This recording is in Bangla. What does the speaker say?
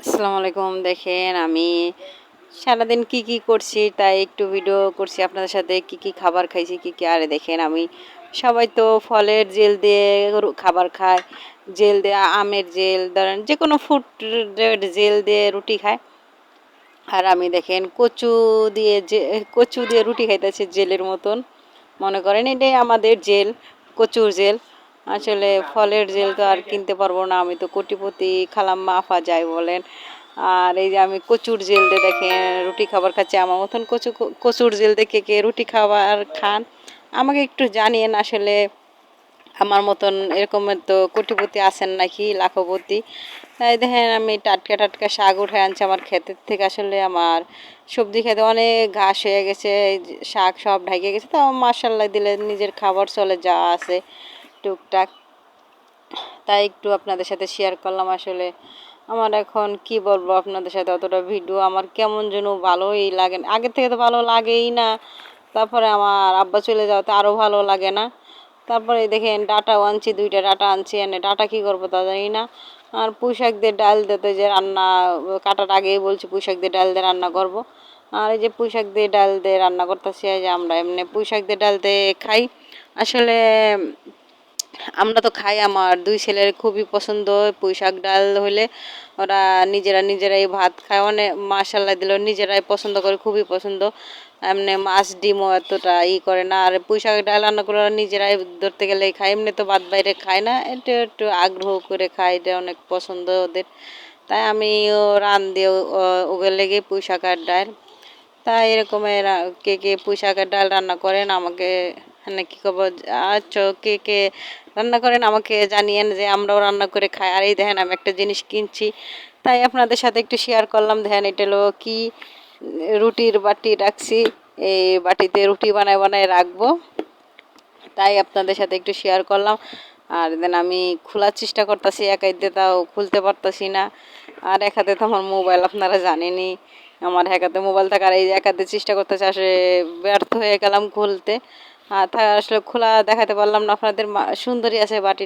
আসসালামু আলাইকুম। দেখেন আমি সারাদিন কি করছি তাই একটু ভিডিও করছি আপনাদের সাথে। কি খাবার খাইছি, কি আরে দেখেন আমি, সবাই তো ফলের জেল দিয়ে খাবার খায়, জেল দিয়ে আমের জেল, ধরেন যে কোনো ফ্রুটের জেল দিয়ে রুটি খায়। আর আমি দেখেন কচু দিয়ে রুটি খাইতেছে জেলের মতন। মনে করেন এটাই আমাদের জেল, কচুর জেল। আসলে ফলের জেল তো আর কিনতে পারবো না, আমি তো কোটিপতি খালাম্মা আফা যাই বলেন। আর এই যে আমি কচুর জেল দিয়ে দেখেন রুটি খাবার খাচ্ছি। আমার মতন কচুর জেল দিয়ে কে রুটি খাবার খান আমাকে একটু জানিয়েন। আসলে আমার মতন এরকমের তো কোটিপতি আছেন নাকি লাখপতি। তাই দেখেন আমি টাটকা টাটকা শাক উঠে আনছি আমার ক্ষেতের থেকে। আসলে আমার সবজি খেতে অনেক ঘাস হয়ে গেছে, এই যে শাক সব ঢাকে গেছে, তাও মাশাল্লাহ দিলে নিজের খাবার চলে যা আছে টুকটাক। তাই একটু আপনাদের সাথে শেয়ার করলাম। আসলে আমার এখন কি বলবো আপনাদের সাথে, অতটা ভিডিও আমার কেমন যেন ভালোই লাগে না, আগের থেকে তো ভালো লাগেই না। তারপরে আমার আব্বা চলে যাওয়াতে আরও ভালো লাগে না। তারপরে দেখেন ডাটাও আনছি, 2টা ডাটা আনছি, এনে ডাটা কী করবো তা জানি না। আর পুঁই শাক দিয়ে ডাল দিতে যে রান্না, কাটার আগেই বলছি পুঁই শাক দিয়ে ডাল দিয়ে রান্না করব। আর এই যে পুঁই শাক দিয়ে ডাল দিয়ে রান্না করতেছি, এই যে আমরা এমনি পুঁই শাক দিয়ে ডাল দিয়ে খাই। আসলে আমরা তো খাই, আমার 2 ছেলের খুবই পছন্দ পুঁই শাক ডাল হইলে। ওরা নিজেরাই ভাত খায়, অনেক মাশাল্লাহ দিল, নিজেরাই পছন্দ করে, খুবই পছন্দ। এমনি মাছ ডিমও এতটা করে না। আর পুঁই শাক ডাল রান্না করে ওরা নিজেরাই ধরতে গেলে খায়, এমনি তো ভাত বাইরে খায় না, এটা একটু আগ্রহ করে খায়, এটা অনেক পছন্দ ওদের। তাই আমিও দিয়ে ওগুলো লেগে পুঁই শাকের ডাল। তাই এরকমের কে পুঁই শাকের ডাল রান্না করেন আমাকে, মানে কী করবো, আচ্ছা কে রান্না করেন আমাকে জানিয়েন, যে আমরাও রান্না করে খাই। আর এই দেখেন আমি একটা জিনিস কিনছি, তাই আপনাদের সাথে একটু শেয়ার করলাম। দেখেন এটা হলো কি, রুটির বাটি রাখছি, এই বাটিতে রুটি বানায় রাখবো, তাই আপনাদের সাথে একটু শেয়ার করলাম। আর দেন আমি খোলার চেষ্টা করতেছি, এক হাতে তাও খুলতে পারতেছি না। আর এক হাতে তো আমার মোবাইল, আপনারা জানেনই আমার এক হাতে মোবাইল থাকার, এই এক হাতে চেষ্টা করতেছি, আসলে ব্যর্থ হয়ে গেলাম খুলতে। আর আসলে খোলা দেখাতে পারলাম না আপনাদের। সুন্দরী আছে বাটি।